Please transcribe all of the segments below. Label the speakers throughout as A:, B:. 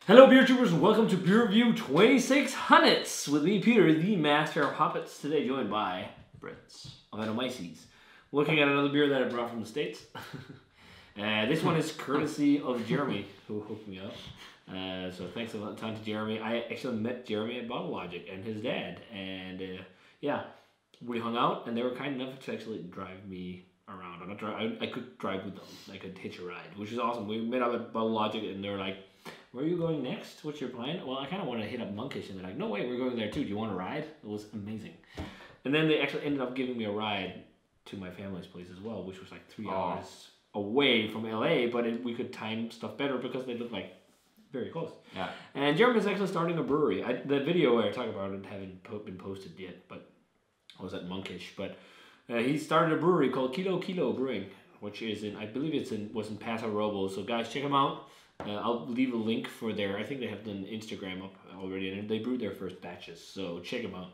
A: Hello beer troopers and welcome to Beer Review 2600 with me Peter, the master of hoppets, today joined by
B: Brits
A: of Anomyces. Looking at another beer that I brought from the States. This one is courtesy of Jeremy, who hooked me up. So thanks a ton to Jeremy. I actually met Jeremy at Bottle Logic and his dad, and yeah, we hung out and they were kind enough to actually drive me around. I could drive with them. I could hitch a ride, which is awesome. We met up at Bottle Logic and they were like, "Where are you going next? What's your plan?" Well, I kind of want to hit up Monkish, and they're like, "No way, we're going there too. Do you want to ride?" It was amazing. And then they actually ended up giving me a ride to my family's place as well, which was like 3 hours away from LA, but we could time stuff better because they looked like very close.
B: Yeah.
A: And Jeremy's actually starting a brewery. The video where I talk about it haven't been posted yet, but I was at Monkish. But he started a brewery called Kilo Brewing, which is I believe was in Paso Robles. So guys, check them out. I'll leave a link for I think they have an Instagram up already, and they brewed their first batches. So check them out.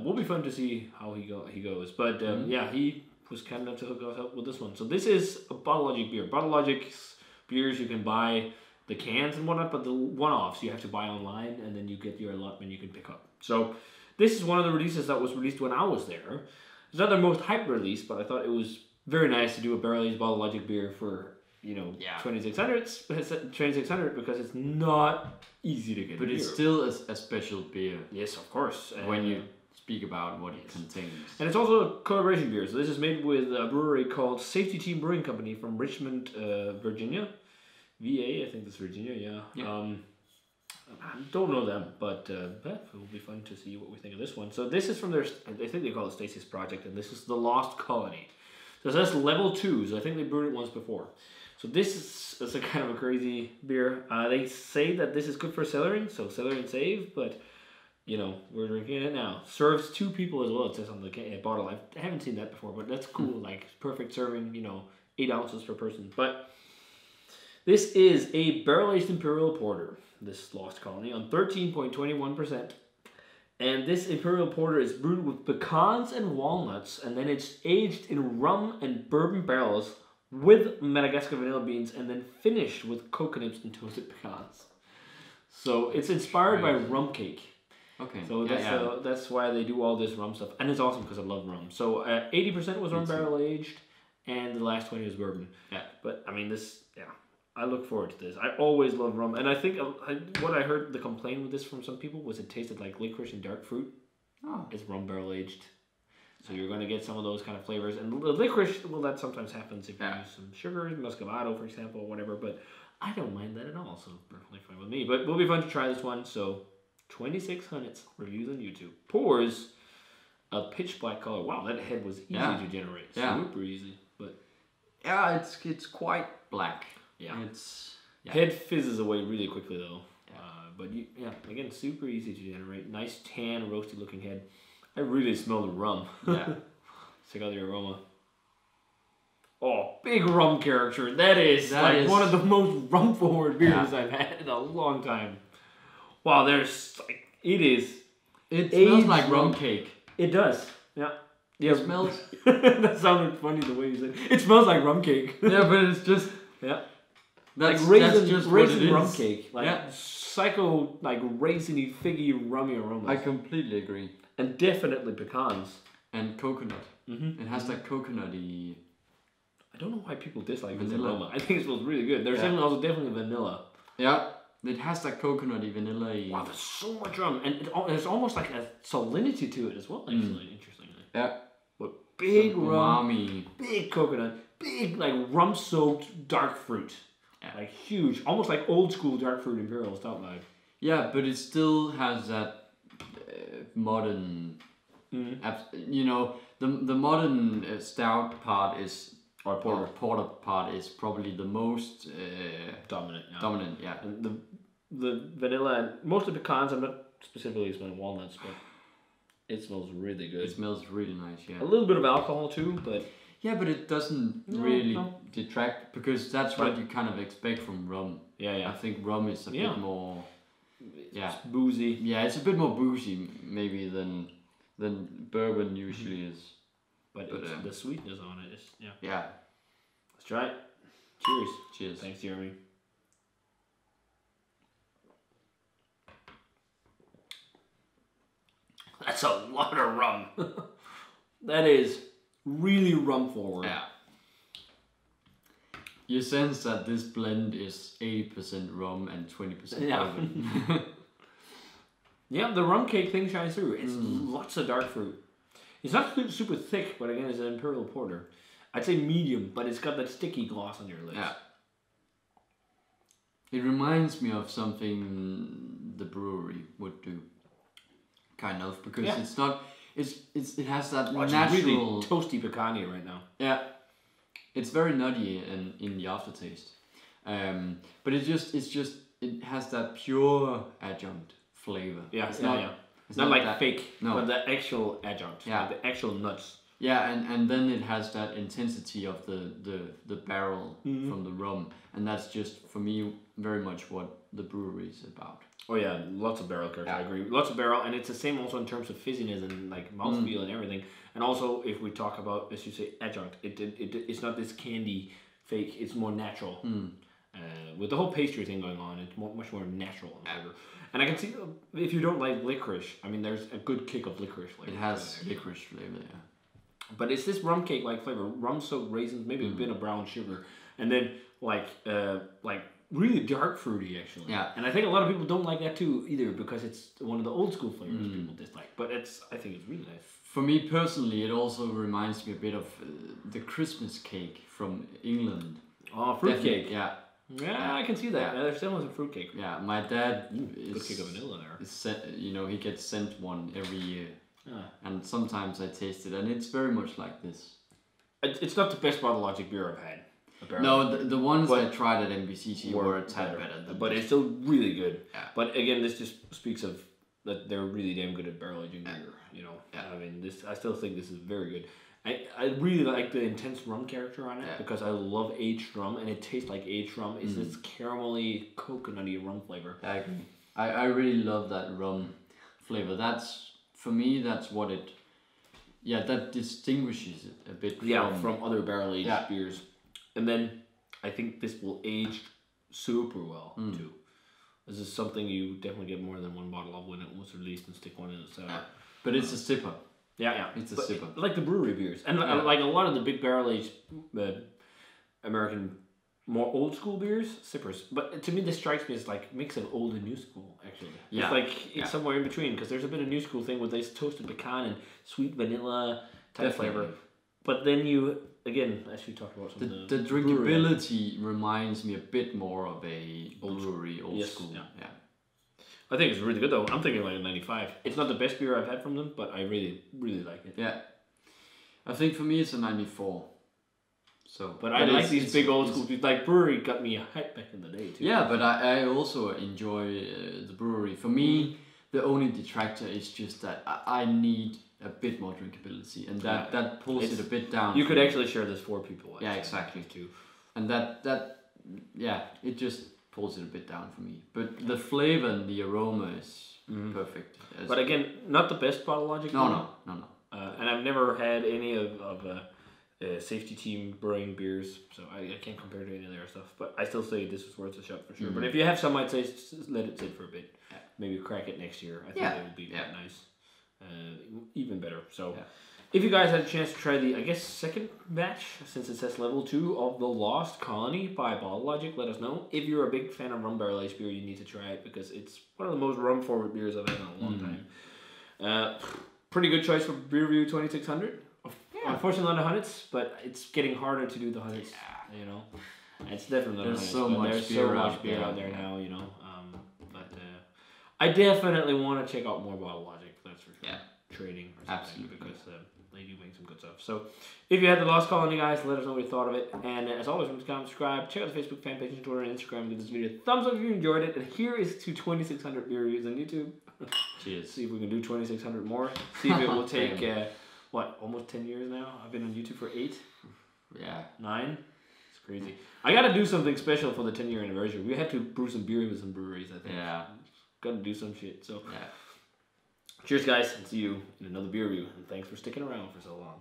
A: Will be fun to see how he goes. But yeah, he was kind enough to hook us up with this one. So this is a Bottle Logic beer. Bottle Logic's beers, you can buy the cans and whatnot, but the one-offs you have to buy online, and then you get your allotment you can pick up. So this is one of the releases that was released when I was there. It's not their most hyped release, but I thought it was very nice to do a barrel-aged Bottle Logic beer for 2600 because it's not easy to get.
B: But it's still a special beer.
A: Yes, of course.
B: When you speak about what it contains.
A: And it's also a collaboration beer. So this is made with a brewery called Safety Team Brewing Company from Richmond, Virginia. VA, I think that's Virginia, yeah. I don't know them, but it will be fun to see what we think of this one. So this is from I think they call it Stasis Project, and this is the Lost Colony. So that's level 2, so I think they brewed it once before. So this is a kind of a crazy beer. They say that this is good for cellaring, so cellar and save, but we're drinking it now. Serves 2 people as well, it says on the bottle. I haven't seen that before, but that's cool. Like, perfect serving, 8 ounces per person. But this is a barrel-aged Imperial Porter, this Lost Colony, on 13.21%. And this Imperial Porter is brewed with pecans and walnuts, and then it's aged in rum and bourbon barrels with Madagascar vanilla beans, and then finished with coconuts and toasted pecans. So it's inspired by rum cake.
B: Okay.
A: So that's why they do all this rum stuff, and it's awesome because I love rum. So 80% was rum barrel aged, and the last 20 was bourbon.
B: Yeah.
A: But I mean I look forward to this. I always love rum, and I think what I heard the complaint with this from some people was it tasted like licorice and dark fruit.
B: Oh.
A: It's rum barrel aged. So you're going to get some of those kind of flavors. And the licorice, well, that sometimes happens if you use some sugar, muscovado, for example, or whatever. But I don't mind that at all, so perfectly fine with me. But it will be fun to try this one. So 2600 reviews on YouTube. Pours a pitch black color. Wow, that head was easy to generate. Super easy. But
B: yeah, it's quite black.
A: Yeah. Head fizzes away really quickly, though. Yeah. But again, super easy to generate. Nice tan, roasty looking head. I really smell the rum.
B: Yeah.
A: Check out the aroma. Oh, big rum character. That is one of the most rum forward beers I've had in a long time. Wow, it
B: smells like rum cake.
A: It does. Yeah.
B: It smells.
A: That sounded funny the way you said it. It smells like rum cake.
B: Yeah, but it's just
A: that's raisin rum cake. Psycho, like raisiny, figgy, rummy aromas.
B: I completely agree.
A: And definitely pecans.
B: And coconut. Mm-hmm. It has that coconutty.
A: I don't know why people dislike this aroma. I think it smells really good. There's also definitely vanilla.
B: Yeah, it has that coconutty vanilla.
A: Wow, there's so much rum, and there's almost like a salinity to it as well. Actually, interestingly.
B: Yeah.
A: But big rum, big coconut, big like rum-soaked dark fruit. Yeah. Like huge, almost like old school dark fruit Imperial stout vibe.
B: Yeah, but it still has that modern. The modern stout part is porter part is probably the most
A: dominant.
B: Dominant, yeah.
A: And the vanilla and mostly pecans. I'm not specifically smelling walnuts, but it smells really good.
B: It smells really nice. Yeah.
A: A little bit of alcohol too, but.
B: Yeah, but it doesn't really detract because that's what you kind of expect from rum. Yeah. I think rum is a bit more.
A: It's boozy.
B: Yeah, it's a bit more boozy maybe than bourbon usually is.
A: But the sweetness on it is
B: Yeah.
A: Let's try it. Cheers.
B: Cheers.
A: Thanks, Jeremy. That's a lot of rum. That is really rum forward.
B: Yeah. You sense that this blend is 80% rum and 20% bourbon.
A: Yeah, the rum cake thing shines through. It's lots of dark fruit. It's not super thick, but again, it's an Imperial Porter. I'd say medium, but it's got that sticky gloss on your lips. Yeah.
B: It reminds me of something the brewery would do. Kind of, because it's not... it has that natural...
A: It's really toasty pecani right now.
B: Yeah. It's very nutty in the aftertaste. But it has that pure adjunct flavor.
A: Yeah, it's not like that, fake, but the actual adjunct. Yeah. Like the actual nuts.
B: Yeah, and then it has that intensity of the barrel from the rum. And that's just, for me, very much what the brewery is about.
A: Oh yeah, lots of barrel character, I agree. Lots of barrel, and it's the same also in terms of fizziness and like mouthfeel and everything. And also, if we talk about, as you say, adjunct, it's not this candy fake, it's more natural. With the whole pastry thing going on, it's much more natural in flavor. And I can see, if you don't like licorice, I mean, there's a good kick of licorice flavor.
B: It has licorice flavor, yeah.
A: But it's this rum cake-like flavor, rum-soaked raisins, maybe a bit of brown sugar, and then like really dark fruity actually. Yeah. And I think a lot of people don't like that too either because it's one of the old school flavors people dislike. But I think it's really nice.
B: For me personally, it also reminds me a bit of the Christmas cake from England.
A: Oh, fruitcake.
B: Yeah.
A: Yeah, I can see that. Yeah. There's definitely some fruitcake.
B: Yeah, my dad
A: good kick of vanilla there.
B: He gets sent one every year. And sometimes I taste it, and it's very much like this.
A: It's not the best Bottle Logic beer I've had.
B: No, the ones I tried at NBCC were a tad better.
A: But it's still really good. Yeah. But again, this just speaks of that they're really damn good at barrel aging beer. You know, I mean, I still think this is very good. I really like the intense rum character on it because I love aged rum, and it tastes like aged rum. It's this caramelly, coconutty rum flavor.
B: I agree. I really love that rum flavor. For me, that's what it... Yeah, that distinguishes it a bit
A: from other barrel-aged beers. And then, I think this will age super well, too. This is something you definitely get more than one bottle of when it was released and stick one in the cellar.
B: But it's a sipper.
A: Yeah.
B: It's a sipper.
A: Like the brewery beers. And like a lot of the big barrel-aged American... more old school beers, sippers. But to me, this strikes me as like mix of old and new school, actually. Yeah. It's like it's somewhere in between because there's a bit of new school thing with this toasted pecan and sweet vanilla type flavor. But then you, again, as we talked about,
B: the drinkability reminds me a bit more of a brewery old school. Yeah.
A: I think it's really good though. I'm thinking like a 95. It's not the best beer I've had from them, but I really, really like it.
B: Yeah. I think for me it's a 94.
A: But I like these big old school beers. Like Brewery got me a hype back in the day too.
B: Yeah, but I also enjoy the Brewery. For me, the only detractor is just that I need a bit more drinkability, and that pulls it a bit down.
A: You could actually share this 4 people.
B: Yeah, exactly.
A: Too.
B: And it just pulls it a bit down for me. But the flavor and the aroma is perfect.
A: But again, not the best Bottle Logic.
B: No.
A: And I've never had any of Safety Team Brewing beers, so I can't compare to any of their stuff. But I still say this is worth a shot for sure. But if you have some, I'd say let it sit for a bit. Yeah. Maybe crack it next year. I think it would be nice. Even better. So if you guys had a chance to try the, I guess, second batch, since it says level 2 of the Lost Colony by Bottle Logic, let us know. If you're a big fan of rum barrel aged beer, you need to try it because it's one of the most rum forward beers I've had in a long time. Pretty good choice for Beer Review 2600. Unfortunately not the hundreds, but it's getting harder to do the hundreds. You know, it's definitely not
B: there's so much beer
A: out there now. You know, but I definitely want to check out more Bottle Logic. That's for sure. Yeah. Trading or something. Absolutely, because they do make some good stuff. So if you had the Lost Colony, guys, let us know what you thought of it. And as always, remember to comment, subscribe, check out the Facebook fan page, and Twitter and Instagram. Give this video a thumbs up if you enjoyed it. And here is to 2,600 beer reviews on YouTube.
B: Cheers.
A: See if we can do 2,600 more. See if it will take. Almost 10 years now? I've been on YouTube for 8?
B: Yeah.
A: 9? It's crazy. I gotta do something special for the 10-year anniversary. we had to brew some beer with some breweries, I think.
B: Yeah.
A: Gotta do some shit. So, cheers, guys, and see you in another beer review. And thanks for sticking around for so long.